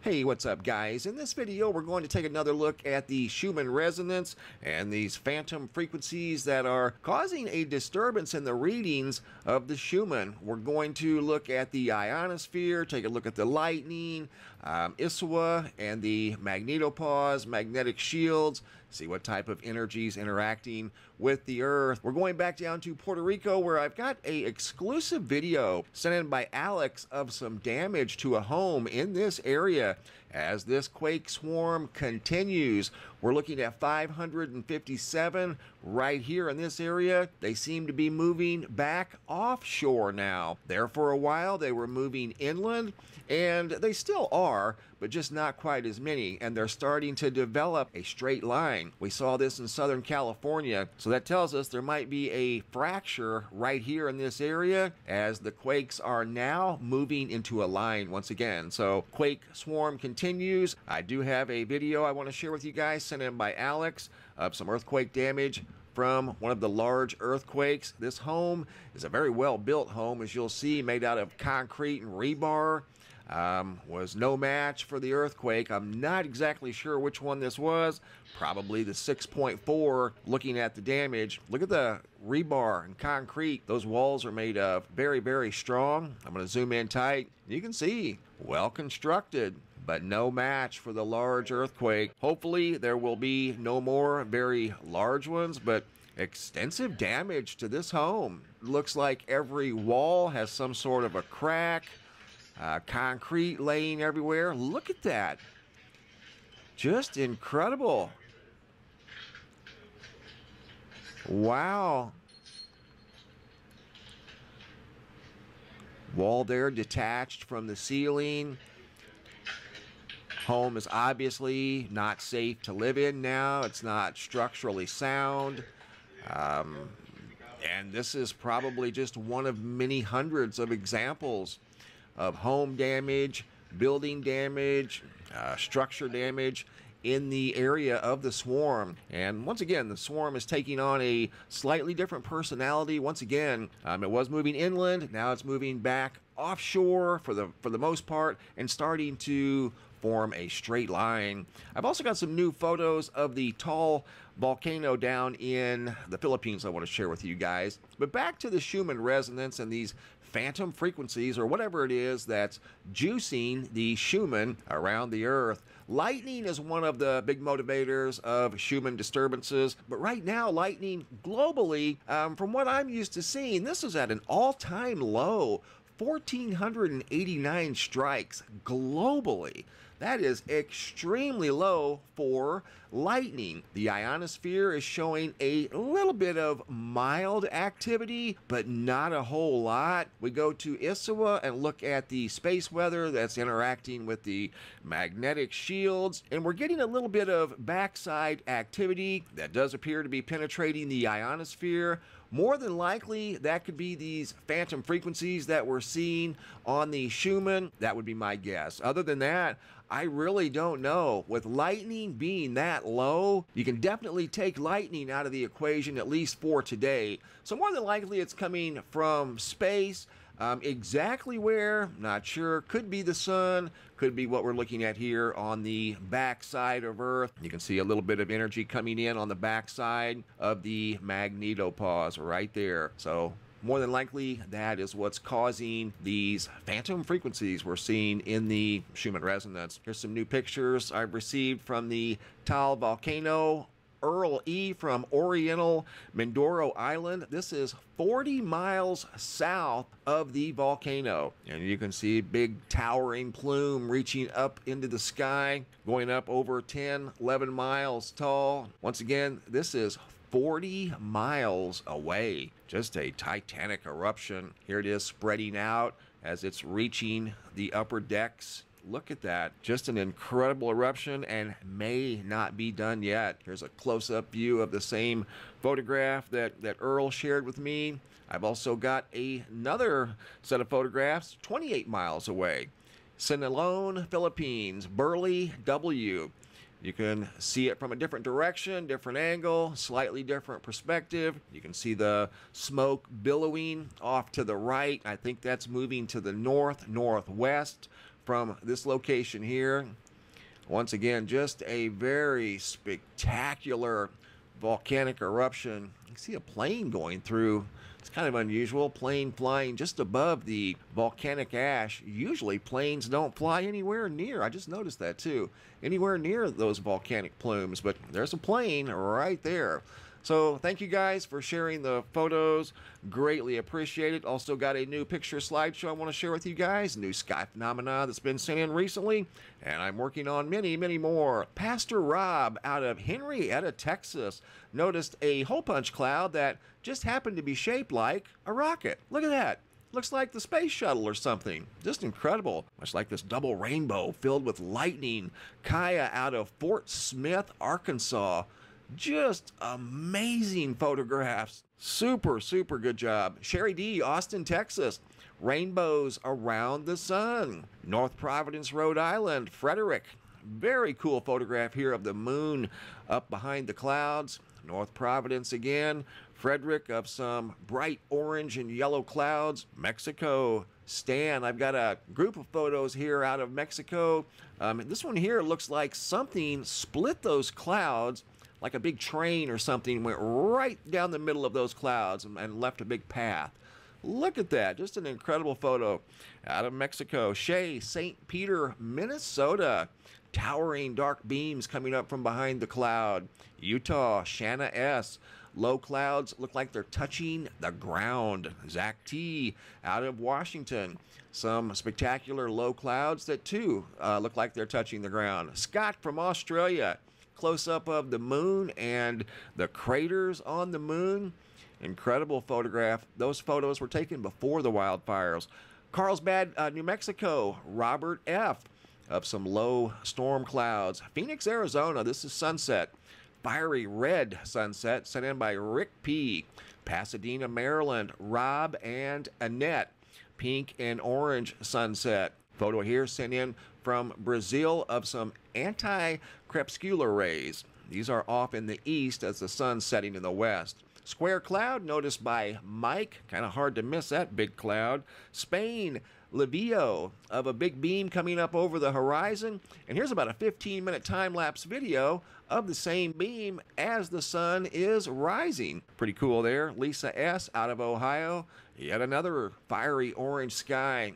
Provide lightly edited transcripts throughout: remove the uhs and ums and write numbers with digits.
Hey, what's up guys? In this video we're going to take another look at the Schumann resonance and these phantom frequencies that are causing a disturbance in the readings of the Schumann. We're going to look at the ionosphere, take a look at the lightning, ISWA, and the magnetopause, magnetic shields, see what type of energies interacting with the Earth. We're going back down to Puerto Rico where I've got a exclusive video sent in by Alex of some damage to a home in this area as this quake swarm continues. We're looking at 557 right here in this area. They seem to be moving back offshore now. There for a while they were moving inland, and they still are, but just not quite as many, and they're starting to develop a straight line. We saw this in Southern California, so that tells us there might be a fracture right here in this area as the quakes are now moving into a line once again. So quake swarm continues. I do have a video I want to share with you guys sent in by Alex of some earthquake damage from one of the large earthquakes. This home is a very well built home, as you'll see, made out of concrete and rebar. Was no match for the earthquake. I'm not exactly sure which one this was. Probably the 6.4. Looking at the damage, look at the rebar and concrete those walls are made of. Very, very strong. I'm going to zoom in tight. You can see, well constructed, but no match for the large earthquake. Hopefully there will be no more very large ones, but extensive damage to this home. Looks like every wall has some sort of a crack. Concrete laying everywhere. Look at that. Just incredible. Wow. Wall there detached from the ceiling. Home is obviously not safe to live in now. It's not structurally sound. And this is probably just one of many hundreds of examples of home damage, building damage, structure damage in the area of the swarm. And once again, the swarm is taking on a slightly different personality. Once again, it was moving inland, now it's moving back offshore for the most part and starting to form a straight line. I've also got some new photos of the Tal Volcano down in the Philippines I want to share with you guys. But back to the Schumann resonance and these phantom frequencies, or whatever it is that's juicing the Schumann around the Earth. Lightning is one of the big motivators of Schumann disturbances, but right now lightning globally, from what I'm used to seeing, this is at an all-time low. 1,489 strikes globally. That is extremely low for lightning. The ionosphere is showing a little bit of mild activity, but not a whole lot. We go to ISWA and look at the space weather that's interacting with the magnetic shields, and we're getting a little bit of backside activity that does appear to be penetrating the ionosphere. More than likely, that could be these phantom frequencies that we're seeing on the Schumann. That would be my guess. Other than that, I really don't know. With lightning being that low, you can definitely take lightning out of the equation, at least for today. So more than likely, it's coming from space. Exactly where, not sure. Could be the sun, could be what we're looking at here on the back side of Earth. You can see a little bit of energy coming in on the back side of the magnetopause right there. So more than likely, that is what's causing these phantom frequencies we're seeing in the Schumann resonance. Here's some new pictures I've received from the Tal Volcano. Earl E. from Oriental Mindoro Island. This is 40 miles south of the volcano. And you can see a big towering plume reaching up into the sky, going up over 10, 11 miles tall. Once again, this is 40 miles away. Just a titanic eruption. Here it is spreading out as it's reaching the upper decks. Look at that. Just an incredible eruption and may not be done yet. Here's a close-up view of the same photograph that Earl shared with me. I've also got another set of photographs 28 miles away. Sinaloa, Philippines, Burley, W. You can see it from a different direction, different angle, slightly different perspective. You can see the smoke billowing off to the right. I think that's moving to the north, northwest from this location here. Once again, just a very spectacular volcanic eruption. You can see a plane going through. It's kind of unusual, plane flying just above the volcanic ash. Usually planes don't fly anywhere near, I just noticed that too, anywhere near those volcanic plumes, but there's a plane right there. So thank you guys for sharing the photos. Greatly appreciate it. Also got a new picture slideshow I want to share with you guys. New sky phenomena that's been sent in recently. And I'm working on many, many more. Pastor Rob out of Henrietta, Texas, noticed a hole punch cloud that just happened to be shaped like a rocket. Look at that. Looks like the space shuttle or something. Just incredible. Much like this double rainbow filled with lightning. Kaya out of Fort Smith, Arkansas. Just amazing photographs. Super, super good job. Sherry D, Austin, Texas. Rainbows around the sun. North Providence, Rhode Island. Frederick. Very cool photograph here of the moon up behind the clouds. North Providence again. Frederick of some bright orange and yellow clouds. Mexico. Stan, I've got a group of photos here out of Mexico. This one here looks like something split those clouds, like a big train or something went right down the middle of those clouds and left a big path. Look at that, just an incredible photo out of Mexico. Shea, St. Peter, Minnesota. Towering dark beams coming up from behind the cloud. Utah, Shanna S. Low clouds look like they're touching the ground. Zach T out of Washington. Some spectacular low clouds that too look like they're touching the ground. Scott from Australia. Close-up of the moon and the craters on the moon. Incredible photograph. Those photos were taken before the wildfires. Carlsbad, New Mexico. Robert F. of some low storm clouds. Phoenix, Arizona. This is sunset. Fiery red sunset sent in by Rick P. Pasadena, Maryland. Rob and Annette. Pink and orange sunset. Photo here sent in from Brazil of some anti-crepuscular rays. These are off in the east as the sun's setting in the west. Square cloud noticed by Mike. Kind of hard to miss that big cloud. Spain, Livio of a big beam coming up over the horizon. And here's about a 15-minute time-lapse video of the same beam as the sun is rising. Pretty cool there. Lisa S. out of Ohio. Yet another fiery orange sky.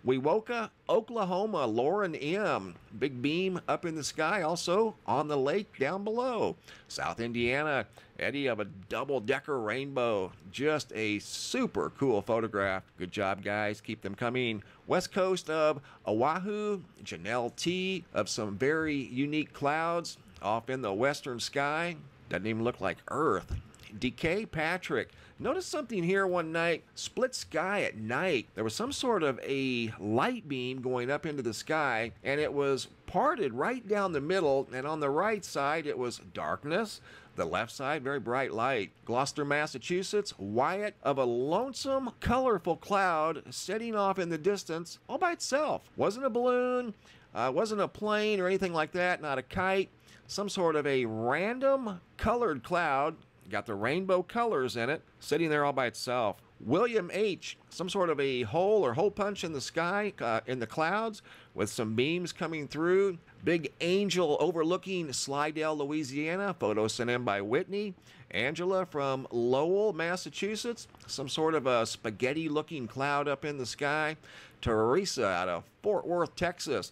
Wewoka, Oklahoma, Lauren M. Big beam up in the sky, also on the lake down below. South Indiana, Eddie of a double-decker rainbow. Just a super cool photograph. Good job, guys. Keep them coming. West coast of Oahu, Janelle T. of some very unique clouds off in the western sky. Doesn't even look like Earth. Decay Patrick. Noticed something here one night. Split sky at night. There was some sort of a light beam going up into the sky, and it was parted right down the middle, and on the right side it was darkness. The left side, very bright light. Gloucester, Massachusetts. Wyatt of a lonesome, colorful cloud setting off in the distance all by itself. Wasn't a balloon, wasn't a plane or anything like that, not a kite. Some sort of a random colored cloud. Got the rainbow colors in it, sitting there all by itself. William H., some sort of a hole or hole punch in the sky, in the clouds, with some beams coming through. Big angel overlooking Slidell, Louisiana. Photo sent in by Whitney. Angela from Lowell, Massachusetts. Some sort of a spaghetti-looking cloud up in the sky. Teresa out of Fort Worth, Texas.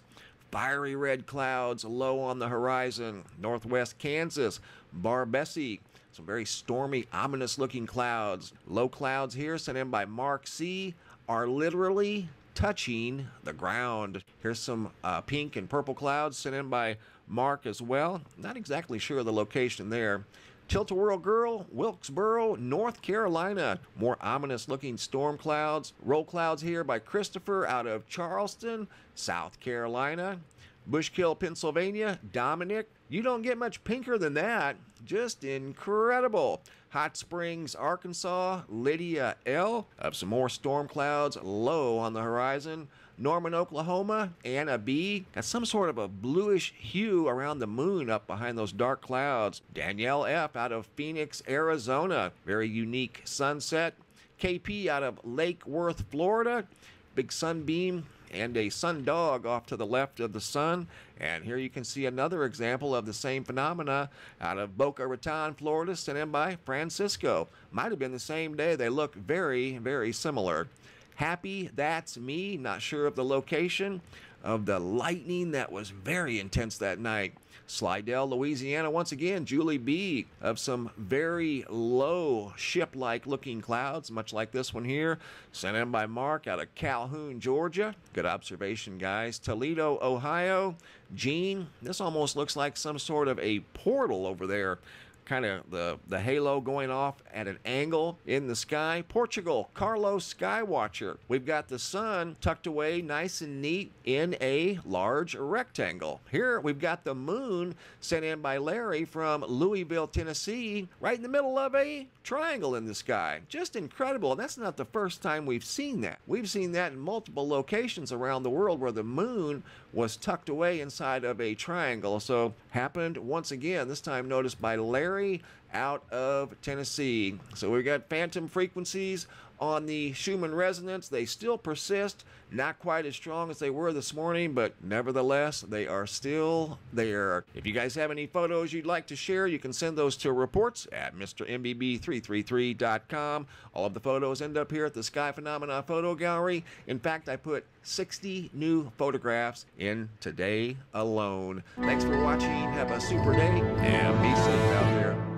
Fiery red clouds low on the horizon. Northwest Kansas. Barbessie. Some very stormy, ominous-looking clouds. Low clouds here sent in by Mark C. are literally touching the ground. Here's some pink and purple clouds sent in by Mark as well. Not exactly sure of the location there. Tilt-a-whirl Girl, Wilkesboro, North Carolina. More ominous-looking storm clouds. Roll clouds here by Christopher out of Charleston, South Carolina. Bushkill, Pennsylvania. Dominic. You don't get much pinker than that. Just incredible. Hot Springs, Arkansas. Lydia L. of some more storm clouds low on the horizon. Norman, Oklahoma. Anna B. got some sort of a bluish hue around the moon up behind those dark clouds. Danielle F. out of Phoenix, Arizona. Very unique sunset. KP out of Lake Worth, Florida. Big sunbeam and a sun dog off to the left of the sun. And here you can see another example of the same phenomena out of Boca Raton, Florida, sent in by Francisco. Might have been the same day. They look very, very similar. Happy That's Me. Not sure of the location of the lightning that was very intense that night. Slidell, Louisiana, once again, Julie B. of some very low ship-like looking clouds, much like this one here, sent in by Mark out of Calhoun, Georgia. Good observation, guys. Toledo, Ohio, Gene. This almost looks like some sort of a portal over there. Kind of the halo going off at an angle in the sky. Portugal, Carlos Skywatcher. We've got the sun tucked away nice and neat in a large rectangle. Here we've got the moon sent in by Larry from Louisville, Tennessee, right in the middle of a triangle in the sky. Just incredible. And that's not the first time we've seen that. We've seen that in multiple locations around the world where the moon was tucked away inside of a triangle. So happened once again, this time noticed by Larry out of Tennessee. So we've got phantom frequencies on the Schumann resonance. They still persist, not quite as strong as they were this morning, but nevertheless, they are still there. If you guys have any photos you'd like to share, you can send those to reports at MrMBB333.com. All of the photos end up here at the Sky Phenomena Photo Gallery. In fact, I put 60 new photographs in today alone. Thanks for watching. Have a super day and be safe out there.